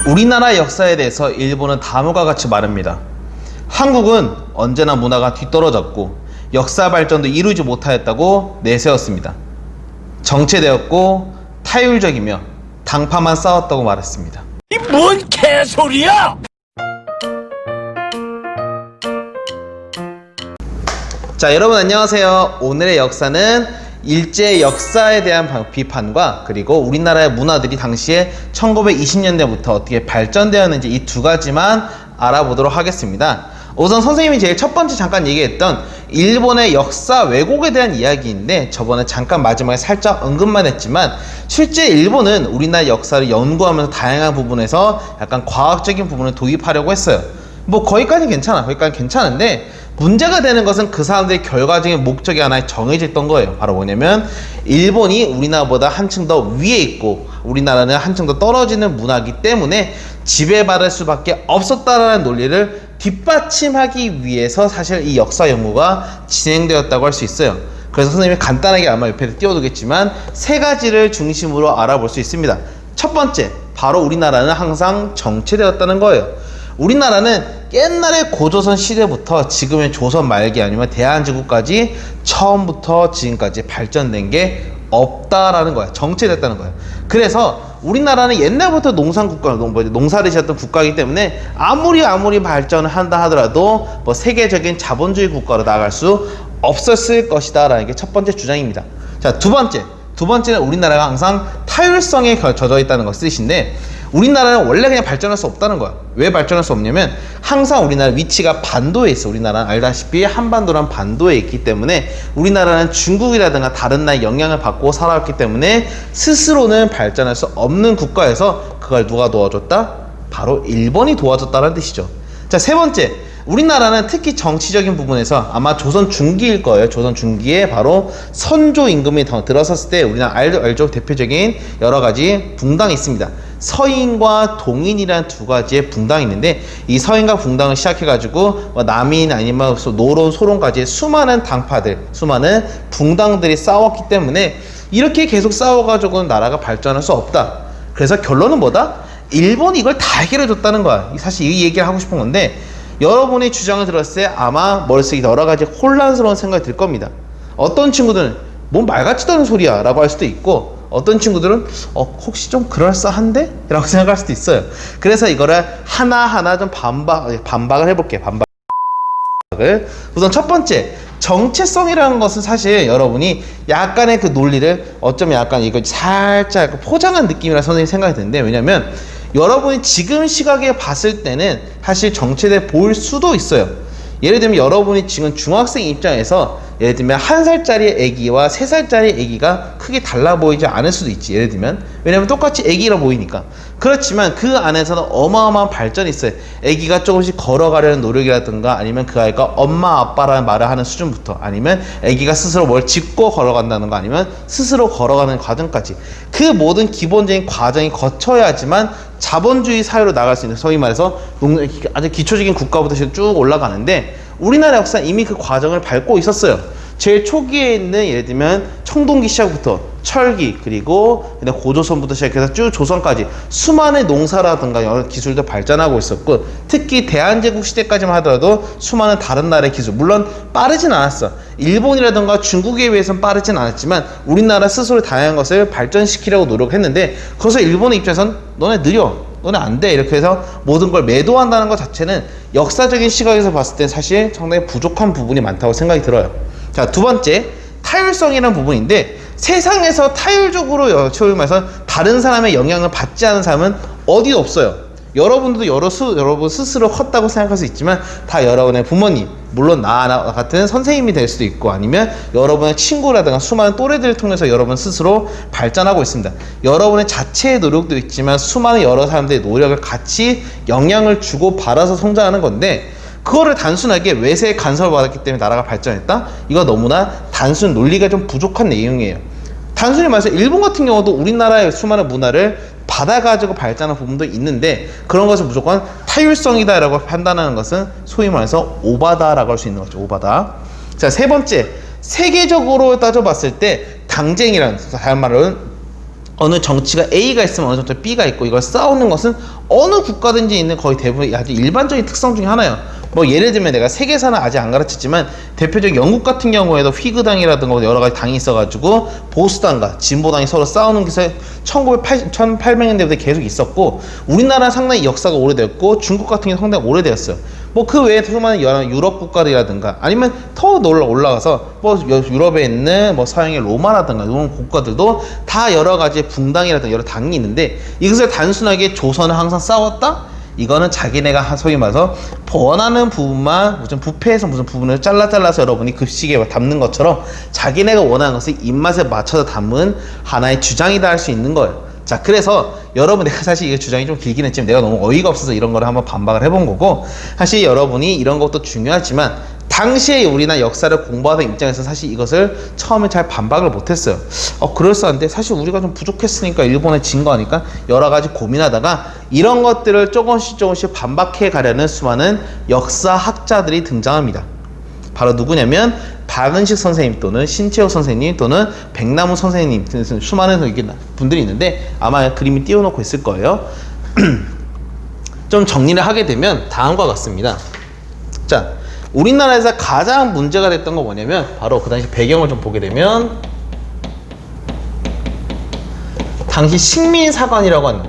우리나라 역사에 대해서 일본은 다음과 같이 말합니다. 한국은 언제나 문화가 뒤떨어졌고 역사 발전도 이루지 못하였다고 내세웠습니다. 정체되었고 타율적이며 당파만 쌓았다고 말했습니다. 이 뭔 개소리야! 자, 여러분 안녕하세요. 오늘의 역사는 일제 역사에 대한 비판과 그리고 우리나라의 문화들이 당시에 1920년대부터 어떻게 발전되었는지 이 두 가지만 알아보도록 하겠습니다. 우선 선생님이 제일 첫 번째 잠깐 얘기했던 일본의 역사 왜곡에 대한 이야기인데, 저번에 잠깐 마지막에 살짝 언급만 했지만 실제 일본은 우리나라 역사를 연구하면서 다양한 부분에서 약간 과학적인 부분을 도입하려고 했어요. 뭐 거기까지는 괜찮아. 거기까지는 괜찮은데 문제가 되는 것은 그 사람들의 결과적인 목적이 하나 정해져 있던 거예요. 바로 뭐냐면 일본이 우리나라보다 한층 더 위에 있고 우리나라는 한층 더 떨어지는 문화이기 때문에 지배받을 수밖에 없었다라는 논리를 뒷받침하기 위해서 사실 이 역사 연구가 진행되었다고 할 수 있어요. 그래서 선생님이 간단하게 아마 옆에 띄워두겠지만 세 가지를 중심으로 알아볼 수 있습니다. 첫 번째, 바로 우리나라는 항상 정체되었다는 거예요. 우리나라는 옛날에 고조선 시대부터 지금의 조선 말기 아니면 대한제국까지 처음부터 지금까지 발전된 게 없다라는 거야. 정체됐다는 거야. 그래서 우리나라는 옛날부터 농산국가, 농사를 지었던 국가이기 때문에 아무리 발전을 한다 하더라도 뭐 세계적인 자본주의 국가로 나아갈 수 없었을 것이다 라는 게 첫 번째 주장입니다. 자, 두 번째는 우리나라가 항상 타율성에 젖어 있다는 것을 뜻인데, 우리나라는 원래 그냥 발전할 수 없다는 거야. 왜 발전할 수 없냐면 항상 우리나라 위치가 반도에 있어. 우리나라는 알다시피 한반도란 반도에 있기 때문에 우리나라는 중국이라든가 다른 나라의 영향을 받고 살아왔기 때문에 스스로는 발전할 수 없는 국가에서 그걸 누가 도와줬다? 바로 일본이 도와줬다는 뜻이죠. 자, 세 번째, 우리나라는 특히 정치적인 부분에서 아마 조선 중기일 거예요. 조선 중기에 바로 선조 임금이 들어섰을 때 우리나라 알죠? 대표적인 여러 가지 붕당이 있습니다. 서인과 동인이라는 두 가지의 붕당이 있는데, 이 서인과 붕당을 시작해가지고 남인 아니면 노론, 소론까지 수많은 당파들, 수많은 붕당들이 싸웠기 때문에 이렇게 계속 싸워가지고 나라가 발전할 수 없다. 그래서 결론은 뭐다? 일본이 이걸 다 해결해줬다는 거야. 사실 이 얘기를 하고 싶은 건데, 여러분의 주장을 들었을 때 아마 머릿속에 여러 가지 혼란스러운 생각이 들 겁니다. 어떤 친구들은 뭔 말 같지도 않은 소리야 라고 할 수도 있고, 어떤 친구들은 혹시 좀 그럴싸한데? 라고 생각할 수도 있어요. 그래서 이거를 하나하나 좀 반박을 해볼게요. 반박을. 우선 첫 번째, 정체성이라는 것은 사실 여러분이 약간의 그 논리를 어쩌면 약간 이거 살짝 포장한 느낌이라 선생님이 생각이 드는데, 왜냐면 여러분이 지금 시각에 봤을 때는 사실 정체돼 보일 수도 있어요. 예를 들면 여러분이 지금 중학생 입장에서 예를 들면 1살짜리 애기와 3살짜리 애기가 크게 달라 보이지 않을 수도 있지. 예를 들면 왜냐면 똑같이 애기라 보이니까. 그렇지만 그 안에서는 어마어마한 발전이 있어요. 애기가 조금씩 걸어가려는 노력이라든가, 아니면 그 아이가 엄마 아빠라는 말을 하는 수준부터, 아니면 애기가 스스로 뭘 짚고 걸어간다는 거, 아니면 스스로 걸어가는 과정까지 그 모든 기본적인 과정이 거쳐야지만 자본주의 사회로 나갈 수 있는, 소위 말해서 아주 기초적인 국가부터 쭉 올라가는데, 우리나라 역사는 이미 그 과정을 밟고 있었어요. 제일 초기에 있는 예를 들면 청동기 시작부터 철기, 그리고 고조선부터 시작해서 쭉 조선까지 수많은 농사라든가 여러 기술도 발전하고 있었고, 특히 대한제국 시대까지만 하더라도 수많은 다른 나라의 기술, 물론 빠르진 않았어. 일본이라든가 중국에 비해서는 빠르진 않았지만 우리나라 스스로 다양한 것을 발전시키려고 노력했는데, 그래서 일본의 입장에서는 너네 느려, 너네 안 돼, 이렇게 해서 모든 걸 매도한다는 것 자체는 역사적인 시각에서 봤을 때 사실 상당히 부족한 부분이 많다고 생각이 들어요. 자, 두 번째, 타율성이라는 부분인데, 세상에서 타율적으로 소위 말해서 다른 사람의 영향을 받지 않은 사람은 어디도 없어요. 여러분도 여러분 스스로 컸다고 생각할 수 있지만 다 여러분의 부모님, 물론 나 같은 선생님이 될 수도 있고, 아니면 여러분의 친구라든가 수많은 또래들을 통해서 여러분 스스로 발전하고 있습니다. 여러분의 자체의 노력도 있지만 수많은 여러 사람들의 노력을 같이 영향을 주고 받아서 성장하는 건데, 그거를 단순하게 외세의 간섭을 받았기 때문에 나라가 발전했다? 이거 너무나 단순 논리가 좀 부족한 내용이에요. 단순히 말해서 일본 같은 경우도 우리나라의 수많은 문화를 받아가지고 발전한 부분도 있는데, 그런 것을 무조건 타율성이다 라고 판단하는 것은 소위 말해서 오바다 라고 할 수 있는 거죠. 오바다. 자, 세 번째, 세계적으로 따져봤을 때 당쟁이라는, 다른 말로는 어느 정치가 A가 있으면 어느 정도 B가 있고 이걸 싸우는 것은 어느 국가든지 있는 거의 대부분 아주 일반적인 특성 중에 하나예요. 뭐 예를 들면 내가 세계사는 아직 안 가르쳤지만 대표적인 영국 같은 경우에도 휘그당이라든가 여러 가지 당이 있어가지고 보수당과 진보당이 서로 싸우는 게 1800년대부터 계속 있었고 우리나라는 상당히 역사가 오래됐고 중국 같은 경우는 상당히 오래되었어요. 뭐 그 외에 수많은 여러 유럽 국가들이라든가 아니면 더 올라가서 뭐 유럽에 있는 뭐 서양의 로마라든가 이런 국가들도 다 여러 가지 붕당이라든가 여러 당이 있는데 이것을 단순하게 조선은 항상 싸웠다? 이거는 자기네가 소위 말해서 원하는 부분만 무슨 부패해서 무슨 부분을 잘라서 여러분이 급식에 담는 것처럼 자기네가 원하는 것을 입맛에 맞춰서 담은 하나의 주장이다 할 수 있는 거예요. 자, 그래서 여러분 내가 사실 이게 주장이 좀 길긴 했지만 내가 너무 어이가 없어서 이런 거를 한번 반박을 해본 거고 사실 여러분이 이런 것도 중요하지만 당시에 우리나라 역사를 공부하던 입장에서 사실 이것을 처음에 잘 반박을 못했어요. 그럴싸한데 사실 우리가 좀 부족했으니까 일본에 진 거 아니까 여러 가지 고민하다가 이런 것들을 조금씩 반박해 가려는 수많은 역사학자들이 등장합니다. 바로 누구냐면 박은식 선생님 또는 신채호 선생님 또는 백남우 선생님 등 수많은 분들이 있는데 아마 그림이 띄워놓고 있을 거예요. 좀 정리를 하게 되면 다음과 같습니다. 자, 우리나라에서 가장 문제가 됐던 건 뭐냐면 바로 그 당시 배경을 좀 보게 되면 당시 식민사관이라고 하는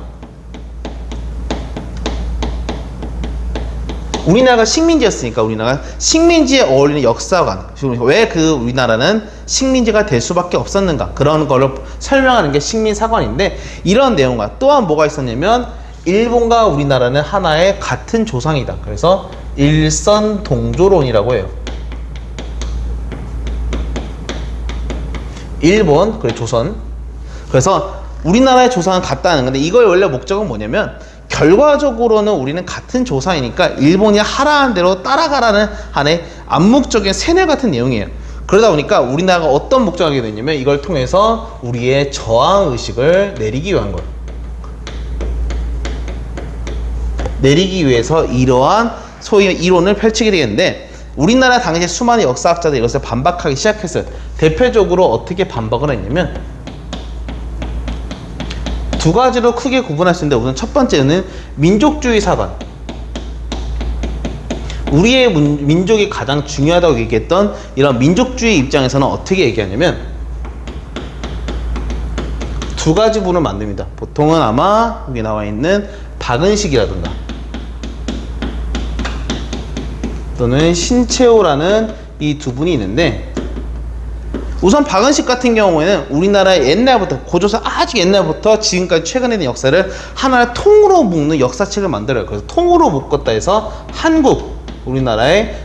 우리나라가 식민지였으니까 우리나라가 식민지에 어울리는 역사관 왜 그 우리나라는 식민지가 될 수밖에 없었는가 그런 거를 설명하는 게 식민사관인데 이런 내용과 또한 뭐가 있었냐면 일본과 우리나라는 하나의 같은 조상이다. 그래서 일선동조론이라고 해요. 일본 그리고 조선 그래서 우리나라의 조상은 같다는 건데 이거의 원래 목적은 뭐냐면 결과적으로는 우리는 같은 조상이니까 일본이 하라는 대로 따라가라는 하나의 암묵적인 세뇌 같은 내용이에요. 그러다 보니까 우리나라가 어떤 목적을 하게 됐냐면 이걸 통해서 우리의 저항의식을 내리기 위한 거예요. 내리기 위해서 이러한 소위 이론을 펼치게 되겠는데 우리나라 당시에 수많은 역사학자들이 이것을 반박하기 시작했어요. 대표적으로 어떻게 반박을 했냐면 두 가지로 크게 구분할 수 있는데 우선 첫 번째는 민족주의 사관. 우리의 민족이 가장 중요하다고 얘기했던 이런 민족주의 입장에서는 어떻게 얘기하냐면 두 가지 부분을 만듭니다. 보통은 아마 여기 나와 있는 박은식이라든가 또는 신채호라는 이 두 분이 있는데 우선 박은식 같은 경우에는 우리나라의 옛날부터 고조선 아주 옛날부터 지금까지 최근에 된 역사를 하나의 통으로 묶는 역사책을 만들어요. 그래서 통으로 묶었다 해서 한국 우리나라의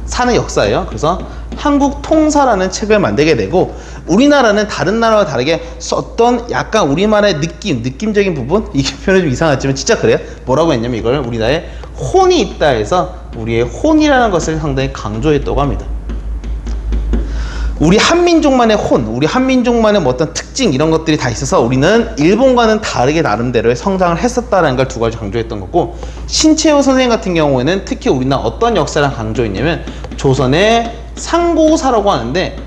사는 역사예요. 그래서 한국 통사라는 책을 만들게 되고 우리나라는 다른 나라와 다르게 썼던 약간 우리말의 느낌적인 부분 이게 표현이 좀 이상하지만 진짜 그래요. 뭐라고 했냐면 이걸 우리나라에 혼이 있다 해서 우리의 혼이라는 것을 상당히 강조했다고 합니다. 우리 한민족만의 혼, 우리 한민족만의 뭐 어떤 특징 이런 것들이 다 있어서 우리는 일본과는 다르게 나름대로의 성장을 했었다는 걸 두 가지 강조했던 거고 신채호 선생님 같은 경우에는 특히 우리나라 어떤 역사를 강조했냐면 조선의 상고사라고 하는데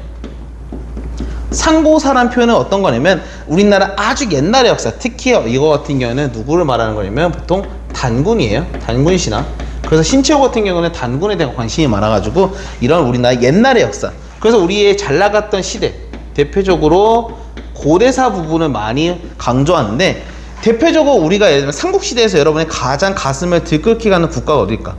상고사라는 표현은 어떤 거냐면 우리나라 아주 옛날의 역사 특히 이거 같은 경우는 누구를 말하는 거냐면 보통 단군이에요. 단군 신화. 그래서 신채호 같은 경우는 단군에 대한 관심이 많아가지고 이런 우리나라 옛날의 역사 그래서 우리의 잘 나갔던 시대 대표적으로 고대사 부분을 많이 강조하는데 대표적으로 우리가 예를 들면 삼국시대에서 여러분의 가장 가슴을 들끓게 가는 국가가 어딜까?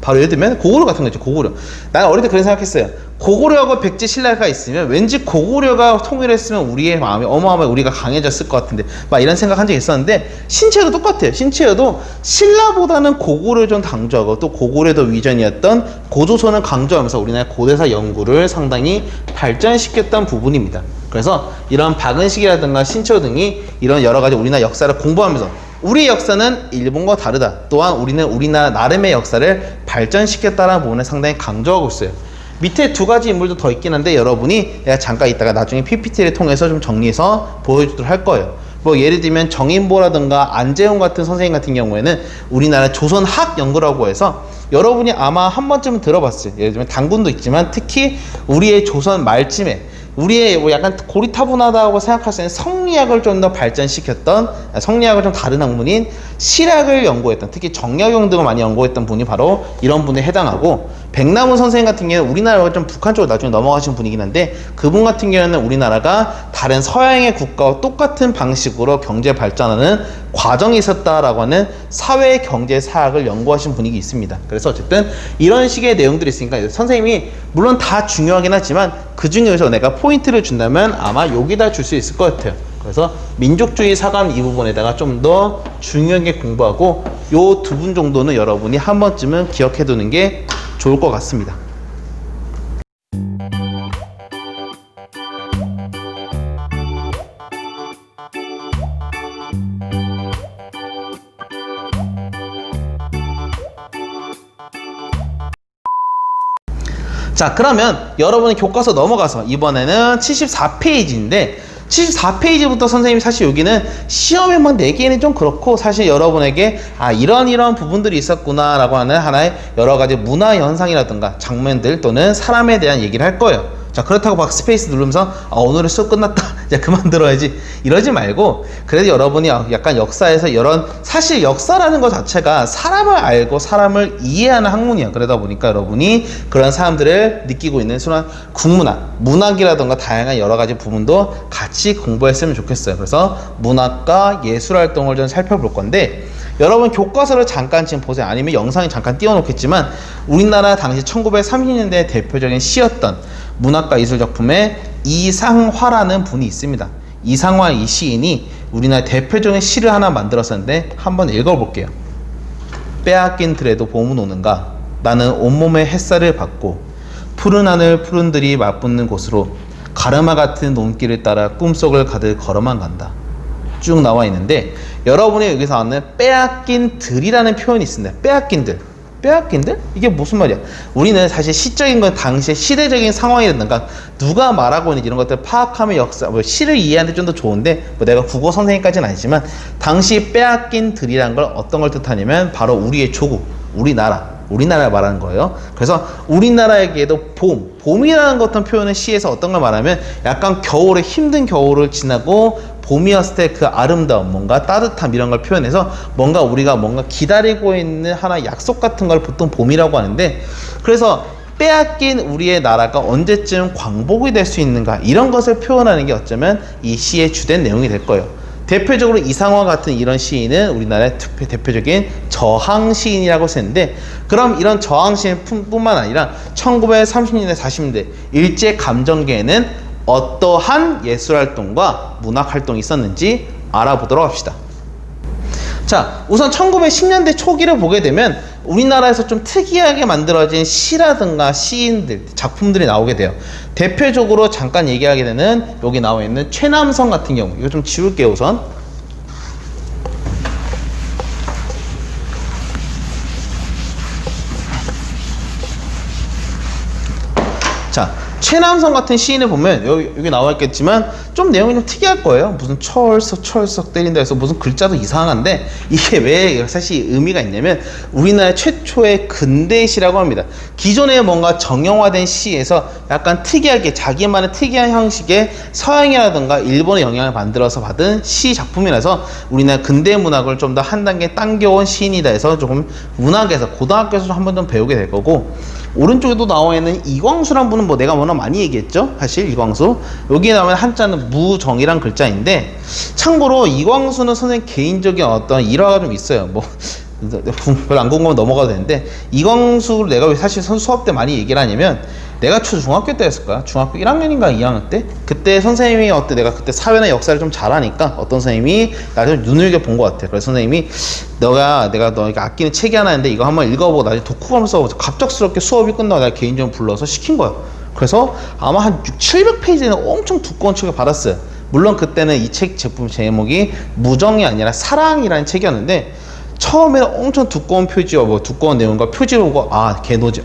바로 예를 들면 고구려 같은 거 있죠. 고구려. 나는 어릴 때 그런 생각했어요. 고구려하고 백제 신라가 있으면 왠지 고구려가 통일했으면 우리의 마음이 어마어마하게 우리가 강해졌을 것 같은데 막 이런 생각한 적이 있었는데 신채도 똑같아요. 신채도 신라보다는 고구려를 좀 강조하고 또 고구려도 위전이었던 고조선을 강조하면서 우리나라 고대사 연구를 상당히 발전시켰던 부분입니다. 그래서 이런 박은식이라든가 신채호 등이 이런 여러 가지 우리나라 역사를 공부하면서 우리 역사는 일본과 다르다. 또한 우리는 우리나라 나름의 역사를 발전시켰다는 부분을 상당히 강조하고 있어요. 밑에 두 가지 인물도 더 있긴 한데 여러분이 내가 잠깐 있다가 나중에 PPT를 통해서 좀 정리해서 보여주도록 할 거예요. 뭐 예를 들면 정인보라든가 안재홍 같은 선생님 같은 경우에는 우리나라 조선학 연구라고 해서 여러분이 아마 한 번쯤은 들어봤어요. 예를 들면 단군도 있지만 특히 우리의 조선 말쯤에 우리의 뭐 약간 고리타분하다고 생각할 수 있는 성리학을 좀 더 발전시켰던, 성리학을 좀 다른 학문인 실학을 연구했던, 특히 정약용 등을 많이 연구했던 분이 바로 이런 분에 해당하고, 백남훈 선생님 같은 경우는 우리나라가 좀 북한 쪽으로 나중에 넘어가신 분이긴 한데, 그분 같은 경우는 우리나라가 다른 서양의 국가와 똑같은 방식으로 경제 발전하는 과정이 있었다라고 하는 사회 경제 사학을 연구하신 분이 있습니다. 그래서 어쨌든 이런 식의 내용들이 있으니까 선생님이 물론 다 중요하긴 하지만 그 중에서 내가 포인트를 준다면 아마 여기다 줄 수 있을 것 같아요. 그래서 민족주의 사관 이 부분에다가 좀 더 중요하게 공부하고 요 두 분 정도는 여러분이 한 번쯤은 기억해 두는 게 좋을 것 같습니다. 자, 그러면 여러분의 교과서 넘어가서 이번에는 74페이지인데 74페이지부터 선생님이 사실 여기는 시험에 막 내기에는 좀 그렇고 사실 여러분에게 이런 부분들이 있었구나 라고 하는 하나의 여러 가지 문화 현상이라든가 장면들 또는 사람에 대한 얘기를 할 거예요. 자, 그렇다고 막 스페이스 누르면서 오늘의 수업 끝났다 이제 그만 들어야지 이러지 말고, 그래도 여러분이 약간 역사에서 이런, 사실 역사라는 것 자체가 사람을 알고 사람을 이해하는 학문이야. 그러다 보니까 여러분이 그런 사람들을 느끼고 있는 순간 국문학, 문학이라던가 다양한 여러 가지 부분도 같이 공부했으면 좋겠어요. 그래서 문학과 예술 활동을 좀 살펴볼 건데, 여러분 교과서를 잠깐 지금 보세요. 아니면 영상에 잠깐 띄워놓겠지만 우리나라 당시 1930년대 대표적인 시였던 문학과 예술 작품에 이상화라는 분이 있습니다. 이상화 이 시인이 우리나라 대표적인 시를 하나 만들었었는데 한번 읽어볼게요. 빼앗긴 들에도 봄은 오는가, 나는 온몸에 햇살을 받고 푸른 하늘 푸른 들이 맞붙는 곳으로 가르마 같은 논길을 따라 꿈속을 가득 걸어만 간다. 쭉 나와 있는데, 여러분이 여기서 하는 빼앗긴 들이라는 표현이 있습니다. 빼앗긴 들. 빼앗긴 들? 이게 무슨 말이야? 우리는 사실 시적인 건 당시의 시대적인 상황이라든가 누가 말하고 있는지 이런 것들을 파악하면 역사, 시를 이해하는 데 좀 더 좋은데, 내가 국어 선생님까지는 아니지만 당시 빼앗긴 들이란 걸 어떤 걸 뜻하냐면 바로 우리의 조국, 우리나라를 말하는 거예요. 그래서 우리나라에게도 봄이라는 어떤 표현은 시에서 어떤 걸 말하면 약간 겨울에 힘든 겨울을 지나고 봄이었을 때 그 아름다움, 뭔가 따뜻함 이런 걸 표현해서 뭔가 우리가 뭔가 기다리고 있는 하나의 약속 같은 걸 보통 봄이라고 하는데, 그래서 빼앗긴 우리의 나라가 언제쯤 광복이 될 수 있는가 이런 것을 표현하는 게 어쩌면 이 시의 주된 내용이 될 거예요. 대표적으로 이상화 같은 이런 시인은 우리나라의 대표적인 저항 시인이라고 쓰는데, 그럼 이런 저항 시인 뿐만 아니라 1930년대 40년대 일제 감정기에는 어떠한 예술활동과 문학활동이 있었는지 알아보도록 합시다. 자, 우선 1910년대 초기를 보게 되면 우리나라에서 좀 특이하게 만들어진 시라든가 시인들, 작품들이 나오게 돼요. 대표적으로 잠깐 얘기하게 되는 여기 나와 있는 최남성 같은 경우, 이거 좀 지울게요 우선. 자, 최남성 같은 시인을 보면 여기 나와 있겠지만 좀 내용이 좀 특이할 거예요. 무슨 철석 때린다 해서 무슨 글자도 이상한데, 이게 왜 사실 의미가 있냐면 우리나라 최초의 근대시라고 합니다. 기존에 뭔가 정형화된 시에서 약간 특이하게 자기만의 특이한 형식의 서양이라든가 일본의 영향을 만들어서 받은 시 작품이라서 우리나라 근대 문학을 좀 더 한 단계 당겨온 시인이다 해서 조금 문학에서 고등학교에서 한번 좀 배우게 될 거고, 오른쪽에도 나와 있는 이광수란 분은 내가 워낙 많이 얘기했죠. 사실 이광수, 여기에 나오는 한자는 무정이란 글자인데, 참고로 이광수는 선생님 개인적인 어떤 일화가 좀 있어요. 별로 안 궁금하면 넘어가도 되는데, 이광수를 내가 왜 사실 수업 때 많이 얘기를 하냐면, 내가 중학교 때였을 거야. 중학교 1학년인가 2학년 때? 그때 선생님이 내가 그때 사회나 역사를 좀 잘하니까 어떤 선생님이 나를 눈여겨 본 것 같아. 그래서 선생님이 내가 너에게 아끼는 책이 하나 있는데 이거 한번 읽어보고 나중에 독후감 써보자. 갑작스럽게 수업이 끝나고 내가 개인적으로 불러서 시킨 거야. 그래서 아마 한 700페이지는 엄청 두꺼운 책을 받았어요. 물론 그때는 이 책 제품 제목이 무정이 아니라 사랑이라는 책이었는데, 처음에는 엄청 두꺼운 표지와 두꺼운 내용과 표지를 보고 개노지.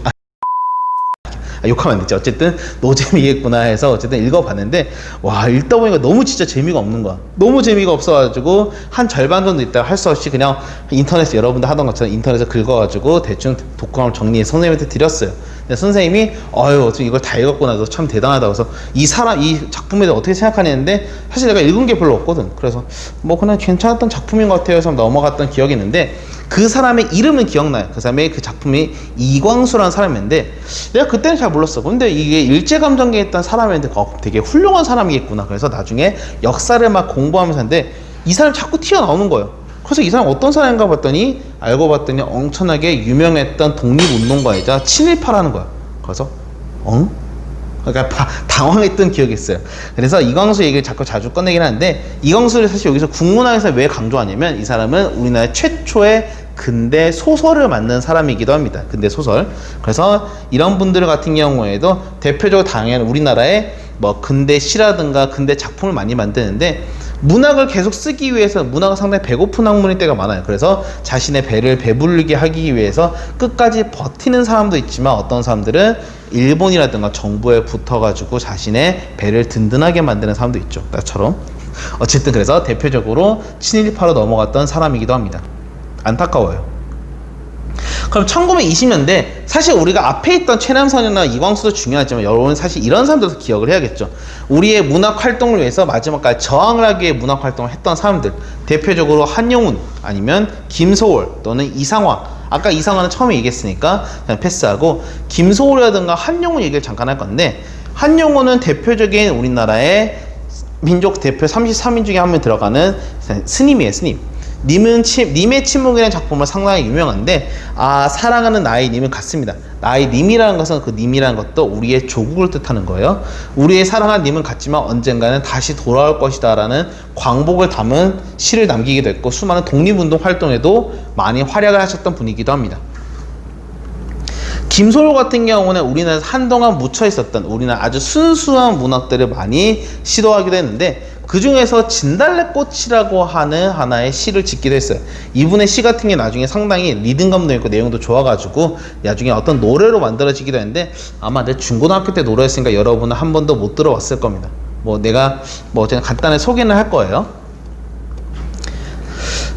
욕하면 안 되지. 어쨌든 노잼이겠구나 해서 어쨌든 읽어봤는데, 와, 읽다 보니까 너무 진짜 재미가 없는 거야. 너무 재미가 없어가지고 한 절반 정도 있다가 할 수 없이 그냥 인터넷에 여러분들 하던 것처럼 인터넷에 긁어가지고 대충 독감을 정리해서 선생님한테 드렸어요. 근데 선생님이 어떻게 이걸 다 읽었구나, 너 참 대단하다. 그래서 이 작품에 대해 어떻게 생각하냐는데, 사실 내가 읽은 게 별로 없거든. 그래서 뭐 그냥 괜찮았던 작품인 것 같아요. 그래서 넘어갔던 기억이 있는데, 그 사람의 이름은 기억나요. 그 사람의 그 작품이 이광수라는 사람인데, 내가 그때는 잘 몰랐어. 근데 이게 일제감정기에 있던 사람인데 되게 훌륭한 사람이겠구나. 그래서 나중에 역사를 막 공부하면서 하는데 이 사람이 자꾸 튀어나오는 거예요. 그래서 이 사람 어떤 사람인가 봤더니, 알고 봤더니 엄청나게 유명했던 독립운동가이자 친일파라는 거야. 그래서 그러니까 당황했던 기억이 있어요. 그래서 이광수 얘기를 자주 꺼내긴 하는데, 이광수를 사실 여기서 국문학에서 왜 강조하냐면, 이 사람은 우리나라 최초의 근대 소설을 만든 사람이기도 합니다. 근대 소설. 그래서 이런 분들 같은 경우에도 대표적으로 당연히 우리나라에 뭐 근대 시라든가 근대 작품을 많이 만드는데, 문학을 계속 쓰기 위해서 문학은 상당히 배고픈 학문일 때가 많아요. 그래서 자신의 배를 배부르게 하기 위해서 끝까지 버티는 사람도 있지만, 어떤 사람들은 일본이라든가 정부에 붙어가지고 자신의 배를 든든하게 만드는 사람도 있죠. 나처럼. 어쨌든 그래서 대표적으로 친일파로 넘어갔던 사람이기도 합니다. 안타까워요. 그럼 1920년대, 사실 우리가 앞에 있던 최남선이나 이광수도 중요하지만 여러분 사실 이런 사람들도 기억을 해야겠죠. 우리의 문학 활동을 위해서 마지막까지 저항을 하기 위해 문학 활동을 했던 사람들, 대표적으로 한용운, 아니면 김소월, 또는 이상화. 아까 이상화는 처음에 얘기했으니까 그냥 패스하고, 김소월이라든가 한용운 얘기를 잠깐 할 건데, 한용운은 대표적인 우리나라의 민족 대표 33인 중에 한 명 들어가는 스님이에요. 스님. 님의 침묵이라는 작품은 상당히 유명한데, 사랑하는 나의 님은 같습니다. 나의 님이라는 것은, 그 님이라는 것도 우리의 조국을 뜻하는 거예요. 우리의 사랑한 님은 같지만 언젠가는 다시 돌아올 것이다 라는 광복을 담은 시를 남기기도 했고, 수많은 독립운동 활동에도 많이 활약을 하셨던 분이기도 합니다. 김소월 같은 경우는 우리나라에서 한동안 묻혀 있었던 우리나라 아주 순수한 문학들을 많이 시도하기도 했는데, 그 중에서 진달래꽃이라고 하는 하나의 시를 짓기도 했어요. 이분의 시 같은 게 나중에 상당히 리듬감도 있고 내용도 좋아가지고 나중에 어떤 노래로 만들어지기도 했는데, 아마 내 중고등학교 때 노래였으니까 여러분은 한 번도 못 들어봤을 겁니다. 내가 어쨌든 간단히 소개는 할 거예요.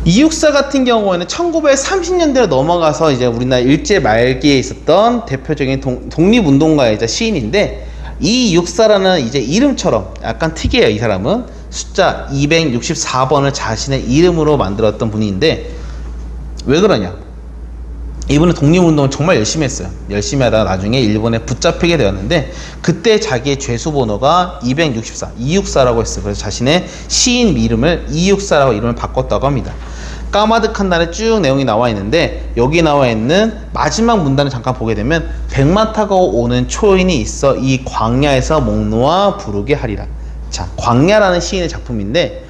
이육사 같은 경우에는 1930년대로 넘어가서 이제 우리나라 일제 말기에 있었던 대표적인 독립운동가이자 시인인데, 이 육사라는 이제 이름처럼 약간 특이해요. 이 사람은 숫자 264번을 자신의 이름으로 만들었던 분인데, 왜 그러냐? 이분은 독립운동을 정말 열심히 했어요. 열심히 하다가 나중에 일본에 붙잡히게 되었는데, 그때 자기의 죄수번호가 264, 이육사라고 했어요. 그래서 자신의 시인 이름을 이육사라고 이름을 바꿨다고 합니다. 까마득한 날에 쭉 내용이 나와 있는데, 여기 나와 있는 마지막 문단을 잠깐 보게 되면, 백마 타고 오는 초인이 있어 이 광야에서 목 놓아 부르게 하리라. 자, 광야라는 시인의 작품인데,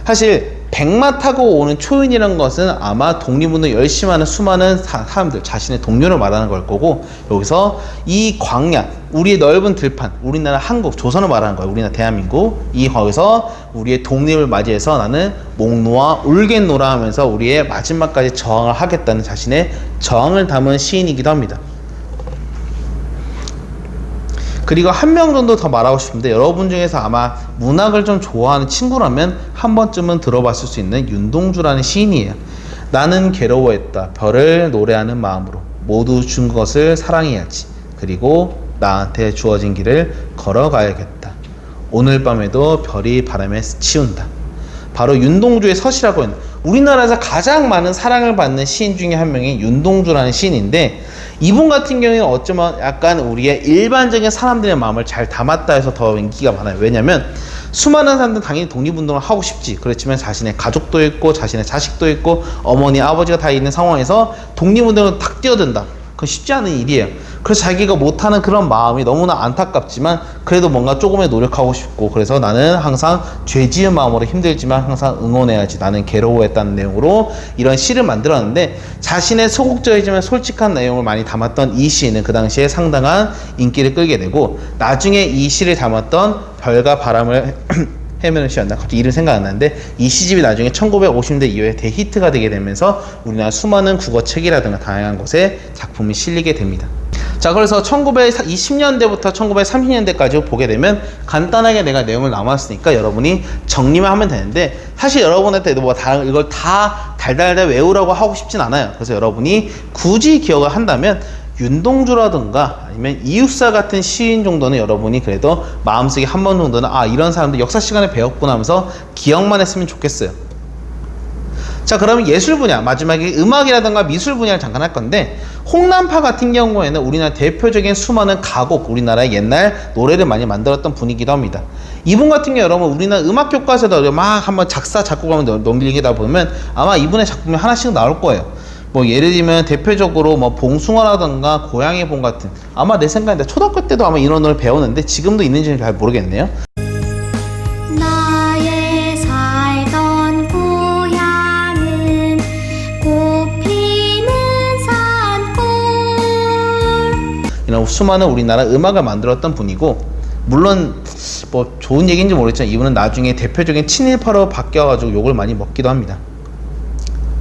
사실 백마 타고 오는 초인이라는 것은 아마 독립운동 열심히 하는 수많은 사람들, 자신의 동료를 말하는 걸 거고, 여기서 이 광야, 우리의 넓은 들판, 우리나라 한국, 조선을 말하는 거예요. 우리나라 대한민국. 거기서 우리의 독립을 맞이해서 나는 목 놓아 울겠노라 하면서 우리의 마지막까지 저항을 하겠다는 자신의 저항을 담은 시인이기도 합니다. 그리고 한 명 정도 더 말하고 싶은데, 여러분 중에서 아마 문학을 좀 좋아하는 친구라면 한 번쯤은 들어봤을 수 있는 윤동주라는 시인이에요. 나는 괴로워했다. 별을 노래하는 마음으로 모두 준 것을 사랑해야지. 그리고 나한테 주어진 길을 걸어가야겠다. 오늘 밤에도 별이 바람에 스치운다. 바로 윤동주의 서시라고 하는, 우리나라에서 가장 많은 사랑을 받는 시인 중에 한 명이 윤동주라는 시인인데, 이분 같은 경우에는 어쩌면 약간 우리의 일반적인 사람들의 마음을 잘 담았다 해서 더 인기가 많아요. 왜냐면 수많은 사람들은 당연히 독립운동을 하고 싶지, 그렇지만 자신의 가족도 있고 자신의 자식도 있고 어머니 아버지가 다 있는 상황에서 독립운동을 탁 뛰어든다, 그건 쉽지 않은 일이에요. 그래서 자기가 못하는 그런 마음이 너무나 안타깝지만, 그래도 뭔가 조금의 노력하고 싶고, 그래서 나는 항상 죄 지은 마음으로 힘들지만 항상 응원해야지, 나는 괴로워했다는 내용으로 이런 시를 만들었는데, 자신의 소극적이지만 솔직한 내용을 많이 담았던 이 시는 그 당시에 상당한 인기를 끌게 되고, 나중에 이 시를 담았던 별과 바람을 헤매는 시였나? 갑자기 이름 생각 안 나는데, 이 시집이 나중에 1950년대 이후에 대히트가 되게 되면서 우리나라 수많은 국어책이라든가 다양한 곳에 작품이 실리게 됩니다. 자, 그래서 1920년대부터 1930년대까지 보게 되면 간단하게 내가 내용을 남았으니까 여러분이 정리만 하면 되는데, 사실 여러분한테 뭐 다른 이걸 다 달달달 외우라고 하고 싶진 않아요. 그래서 여러분이 굳이 기억을 한다면 윤동주라든가 아니면 이웃사 같은 시인 정도는 여러분이 그래도 마음속에 한 번 정도는 이런 사람들 역사 시간에 배웠구나 하면서 기억만 했으면 좋겠어요. 자, 그러면 예술 분야, 마지막에 음악이라든가 미술 분야를 잠깐 할 건데, 홍남파 같은 경우에는 우리나라 대표적인 수많은 가곡, 우리나라의 옛날 노래를 많이 만들었던 분이기도 합니다. 이분 같은 경우 여러분 우리나라 음악 교과서에도 막 한번 작사 작곡하면 넘기다 보면 아마 이분의 작품이 하나씩 나올 거예요. 뭐 예를 들면 대표적으로 뭐 봉숭아라든가 고향의 봄 같은, 아마 내 생각인데 초등학교 때도 아마 이런 노래를 배웠는데 지금도 있는지는 잘 모르겠네요. 나의 살던 고향은 꽃피는 산골. 이런 수많은 우리나라 음악을 만들었던 분이고, 물론 뭐 좋은 얘기인지 모르겠지만 이분은 나중에 대표적인 친일파로 바뀌어가지고 욕을 많이 먹기도 합니다.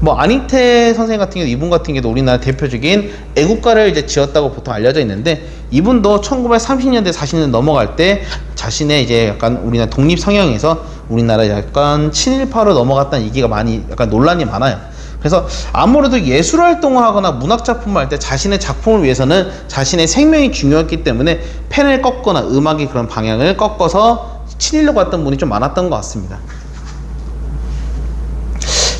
뭐 안희태 선생님 같은 경우, 이분 같은 경우도 우리나라 대표적인 애국가를 이제 지었다고 보통 알려져 있는데, 이분도 1930년대 40년대 넘어갈 때 자신의 이제 약간 우리나라 독립 성향에서 우리나라 약간 친일파로 넘어갔다는 얘기가 많이 약간 논란이 많아요. 그래서 아무래도 예술 활동을 하거나 문학 작품을 할 때 자신의 작품을 위해서는 자신의 생명이 중요했기 때문에 펜을 꺾거나 음악의 그런 방향을 꺾어서 친일로 갔던 분이 좀 많았던 것 같습니다.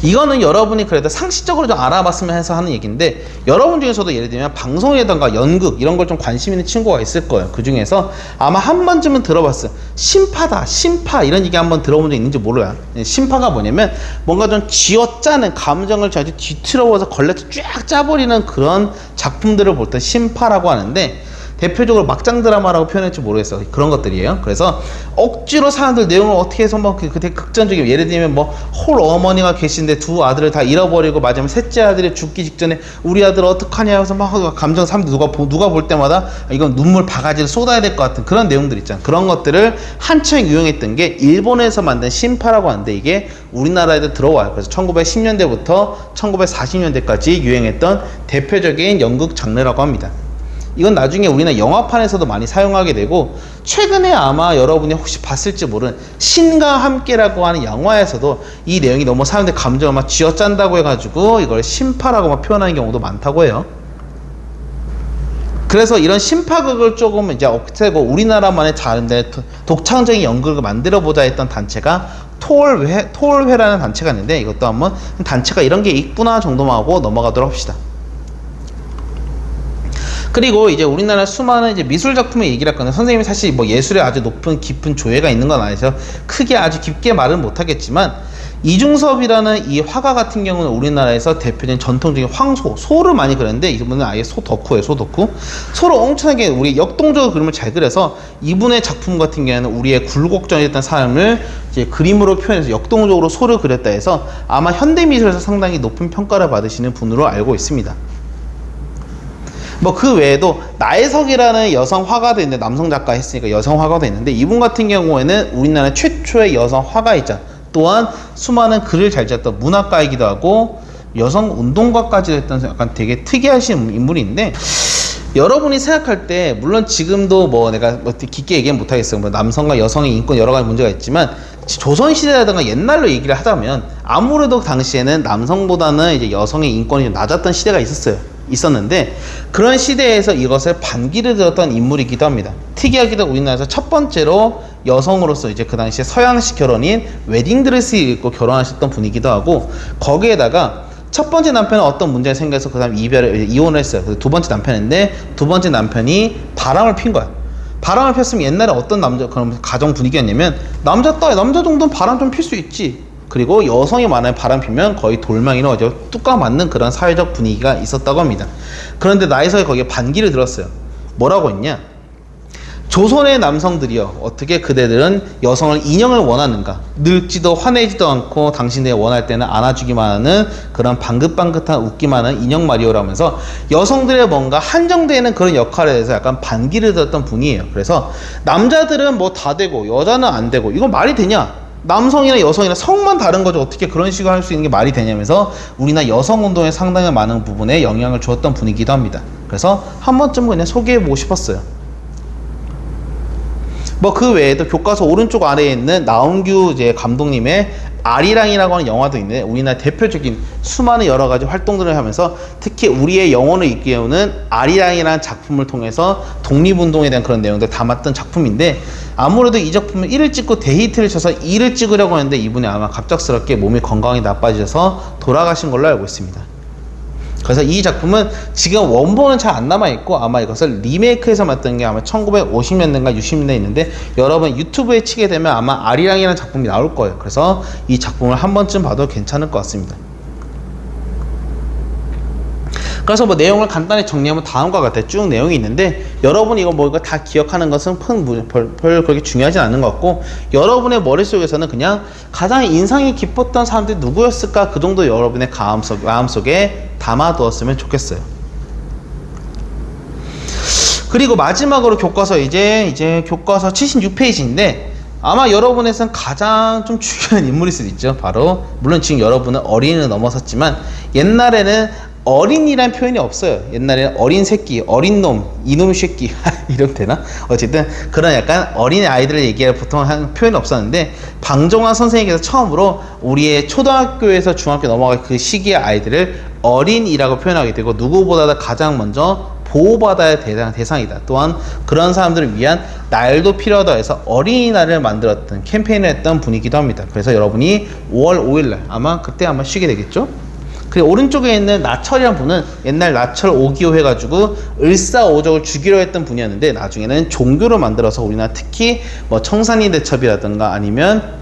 이거는 여러분이 그래도 상식적으로 좀 알아봤으면 해서 하는 얘기인데, 여러분 중에서도 예를 들면 방송이라던가 연극 이런 걸 좀 관심 있는 친구가 있을 거예요. 그 중에서 아마 한 번쯤은 들어봤어요. 심파다, 심파, 이런 얘기 한번 들어본 적 있는지 몰라요. 심파가 뭐냐면 뭔가 좀 쥐어짜는, 감정을 아주 뒤틀어서 걸레로 쫙 짜버리는 그런 작품들을 볼 때 심파라고 하는데, 대표적으로 막장 드라마라고 표현할지 모르겠어요. 그런 것들이에요. 그래서 억지로 사람들 내용을 어떻게 해서 막 그때 극단적인, 예를 들면 뭐 홀 어머니가 계신데 두 아들을 다 잃어버리고 마지막에 셋째 아들이 죽기 직전에 우리 아들 어떡하냐 해서 막 감정, 사람들 누가 볼 때마다 이건 눈물 바가지를 쏟아야 될 것 같은 그런 내용들 있잖아요. 그런 것들을 한창 유행했던 게 일본에서 만든 심파라고 하는데, 이게 우리나라에도 들어와요. 그래서 1910년대부터 1940년대까지 유행했던 대표적인 연극 장르라고 합니다. 이건 나중에 우리나라 영화판에서도 많이 사용하게 되고, 최근에 아마 여러분이 혹시 봤을지 모르는 신과 함께라고 하는 영화에서도 이 내용이 너무 사람들 감정을 막 쥐어짠다고 해가지고 이걸 심파라고 막 표현하는 경우도 많다고 해요. 그래서 이런 심파극을 조금 이제 없애고 우리나라만의 다른데 독창적인 연극을 만들어보자 했던 단체가 토올회라는 단체가 있는데, 이것도 한번 단체가 이런 게 있구나 정도만 하고 넘어가도록 합시다. 그리고 이제 우리나라 수많은 이제 미술 작품의 얘기를 할 건데, 선생님이 사실 뭐 예술에 아주 높은 깊은 조예가 있는 건 아니죠. 크게 아주 깊게 말은 못하겠지만, 이중섭이라는 이 화가 같은 경우는 우리나라에서 대표적인 전통적인 소를 많이 그렸는데, 이분은 아예 소 덕후예요. 소 덕후. 소를 엄청나게 우리 역동적으로 그림을 잘 그려서, 이분의 작품 같은 경우에는 우리의 굴곡전이었던 삶을 이제 그림으로 표현해서 역동적으로 소를 그렸다 해서 아마 현대미술에서 상당히 높은 평가를 받으시는 분으로 알고 있습니다. 뭐 그 외에도 나혜석이라는 여성 화가도 있는데, 남성 작가 했으니까 여성 화가도 있는데, 이분 같은 경우에는 우리나라 최초의 여성 화가이자 또한 수많은 글을 잘 짰던 문학가이기도 하고 여성 운동가까지 했던 약간 되게 특이하신 인물인데, 여러분이 생각할 때 물론 지금도 뭐 내가 뭐 깊게 얘기는 못하겠어요. 뭐 남성과 여성의 인권 여러 가지 문제가 있지만, 조선시대라든가 옛날로 얘기를 하자면 아무래도 당시에는 남성보다는 이제 여성의 인권이 좀 낮았던 시대가 있었는데, 그런 시대에서 이것을 반기를 들었던 인물이기도 합니다. 특이하게도 우리나라에서 첫 번째로 여성으로서 이제 그 당시에 서양식 결혼인 웨딩드레스 입고 결혼하셨던 분이기도 하고, 거기에다가 첫 번째 남편은 어떤 문제가 생겨서 그 다음 이혼을 했어요. 두 번째 남편인데, 두 번째 남편이 바람을 핀 거야. 바람을 폈으면 옛날에 어떤 그런 가정 분위기였냐면, 남자 정도는 바람 좀 필 수 있지. 그리고 여성이 만약에 바람 피면 거의 돌멩이로 어제 뚜까 맞는 그런 사회적 분위기가 있었다고 합니다. 그런데 나혜석이 거기에 반기를 들었어요. 뭐라고 했냐? 조선의 남성들이여, 어떻게 그대들은 여성을 인형을 원하는가? 늙지도 화내지도 않고 당신들이 원할 때는 안아주기만 하는 그런 방긋방긋한 웃기만 하는 인형 말이오라면서 여성들의 뭔가 한정되어 있는 그런 역할에 대해서 약간 반기를 들었던 분이에요. 그래서 남자들은 뭐 다 되고 여자는 안 되고, 이거 말이 되냐? 남성이나 여성이나 성만 다른 거죠. 어떻게 그런 식으로 할 수 있는 게 말이 되냐면서 우리나라 여성 운동에 상당히 많은 부분에 영향을 주었던 분이기도 합니다. 그래서 한 번쯤 그냥 소개해보고 싶었어요. 뭐 그 외에도 교과서 오른쪽 아래에 있는 나온규 이제 감독님의 아리랑이라고 하는 영화도 있는데 우리나라 대표적인 수많은 여러 가지 활동들을 하면서 특히 우리의 영혼을 이끌어오는 아리랑이라는 작품을 통해서 독립운동에 대한 그런 내용들 담았던 작품인데 아무래도 이 작품은 1을 찍고 데이트를 쳐서 2를 찍으려고 하는데 이분이 아마 갑작스럽게 몸이 건강이 나빠지셔서 돌아가신 걸로 알고 있습니다. 그래서 이 작품은 지금 원본은 잘 안 남아있고 아마 이것을 리메이크해서 만든 게 아마 1950년대인가 60년대에 있는데 여러분 유튜브에 치게 되면 아마 아리랑이라는 작품이 나올 거예요. 그래서 이 작품을 한 번쯤 봐도 괜찮을 것 같습니다. 그래서 뭐 내용을 간단히 정리하면 다음과 같아요. 쭉 내용이 있는데 여러분이 이거 뭐 이거 다 기억하는 것은 별 그렇게 중요하진 않은 것 같고 여러분의 머릿속에서는 그냥 가장 인상이 깊었던 사람들이 누구였을까 그 정도 여러분의 마음속에 담아두었으면 좋겠어요. 그리고 마지막으로 교과서 이제 교과서 76페이지인데 아마 여러분에선 가장 좀 중요한 인물일 수도 있죠. 바로 물론 지금 여러분은 어린이를 넘어섰지만 옛날에는 어린이란 표현이 없어요. 옛날에는 어린 새끼, 어린 놈, 이놈 새끼 이러면 되나? 어쨌든 그런 약간 어린 아이들을 얘기할 보통 한 표현이 없었는데 방종환 선생님께서 처음으로 우리의 초등학교에서 중학교 넘어갈 그 시기의 아이들을 어린이라고 표현하게 되고 누구보다도 가장 먼저 보호받아야 대상이다. 또한 그런 사람들을 위한 날도 필요하다 해서 어린이날을 만들었던 캠페인을 했던 분이기도 합니다. 그래서 여러분이 5월 5일날 아마 그때 아마 쉬게 되겠죠? 그리고 오른쪽에 있는 나철이라는 분은 옛날 나철 5.25 해가지고 을사오적을 죽이려 했던 분이었는데 나중에는 종교를 만들어서 우리나라 특히 뭐 청산리 대첩이라든가 아니면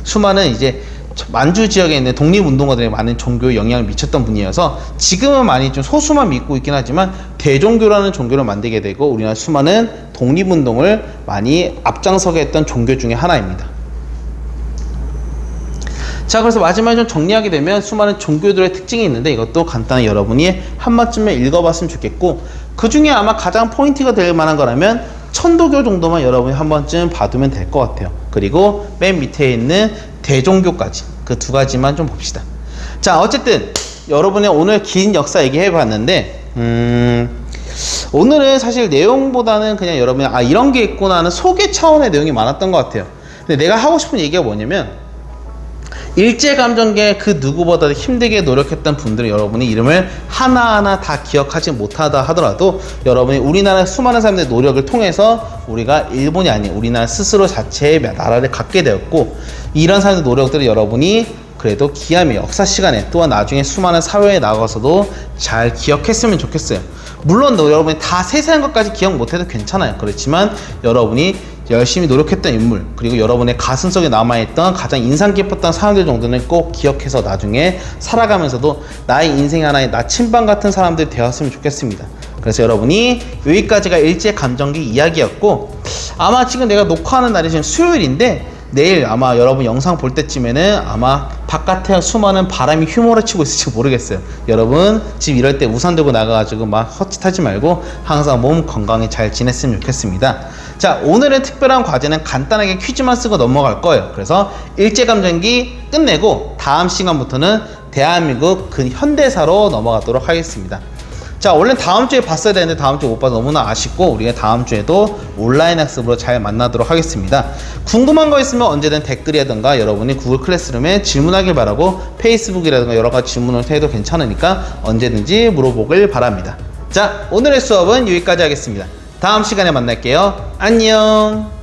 수많은 이제 만주 지역에 있는 독립운동가들이 많은 종교에 영향을 미쳤던 분이어서 지금은 많이 좀 소수만 믿고 있긴 하지만 대종교라는 종교를 만들게 되고 우리나라 수많은 독립운동을 많이 앞장서게 했던 종교 중에 하나입니다. 자, 그래서 마지막에 좀 정리하게 되면 수많은 종교들의 특징이 있는데 이것도 간단히 여러분이 한 번쯤에 읽어봤으면 좋겠고 그 중에 아마 가장 포인트가 될 만한 거라면 천도교 정도만 여러분이 한 번쯤 봐두면 될 것 같아요. 그리고 맨 밑에 있는 대종교까지 그 두 가지만 좀 봅시다. 자, 어쨌든 여러분의 오늘 긴 역사 얘기해 봤는데 오늘은 사실 내용보다는 그냥 여러분이 이런 게 있구나 하는 소개 차원의 내용이 많았던 것 같아요. 근데 내가 하고 싶은 얘기가 뭐냐면 일제감정기에 그 누구보다도 힘들게 노력했던 분들은 여러분이 이름을 하나하나 다 기억하지 못하다 하더라도 여러분이 우리나라 수많은 사람들의 노력을 통해서 우리가 일본이 아닌 우리나라 스스로 자체의 나라를 갖게 되었고 이런 사람들의 노력들을 여러분이 그래도 기암의 역사 시간에 또한 나중에 수많은 사회에 나가서도 잘 기억했으면 좋겠어요. 물론 여러분이 다 세세한 것까지 기억 못해도 괜찮아요. 그렇지만 여러분이 열심히 노력했던 인물 그리고 여러분의 가슴속에 남아있던 가장 인상 깊었던 사람들 정도는 꼭 기억해서 나중에 살아가면서도 나의 인생 하나의 나침반 같은 사람들이 되었으면 좋겠습니다. 그래서 여러분이 여기까지가 일제감정기 이야기였고 아마 지금 내가 녹화하는 날이 지금 수요일인데 내일 아마 여러분 영상 볼 때쯤에는 아마 바깥에 수많은 바람이 휘몰아치고 있을지 모르겠어요. 여러분 지금 이럴 때 우산 들고 나가가지고 막 헛짓하지 말고 항상 몸 건강히 잘 지냈으면 좋겠습니다. 자, 오늘의 특별한 과제는 간단하게 퀴즈만 쓰고 넘어갈 거예요. 그래서 일제감정기 끝내고 다음 시간부터는 대한민국 근현대사로 넘어가도록 하겠습니다. 자, 원래 다음 주에 봤어야 되는데 다음 주에 못 봐서 너무나 아쉽고 우리가 다음 주에도 온라인 학습으로 잘 만나도록 하겠습니다. 궁금한 거 있으면 언제든 댓글이라든가 여러분이 구글 클래스룸에 질문하길 바라고 페이스북이라든가 여러 가지 질문을 해도 괜찮으니까 언제든지 물어보길 바랍니다. 자, 오늘의 수업은 여기까지 하겠습니다. 다음 시간에 만날게요. 안녕.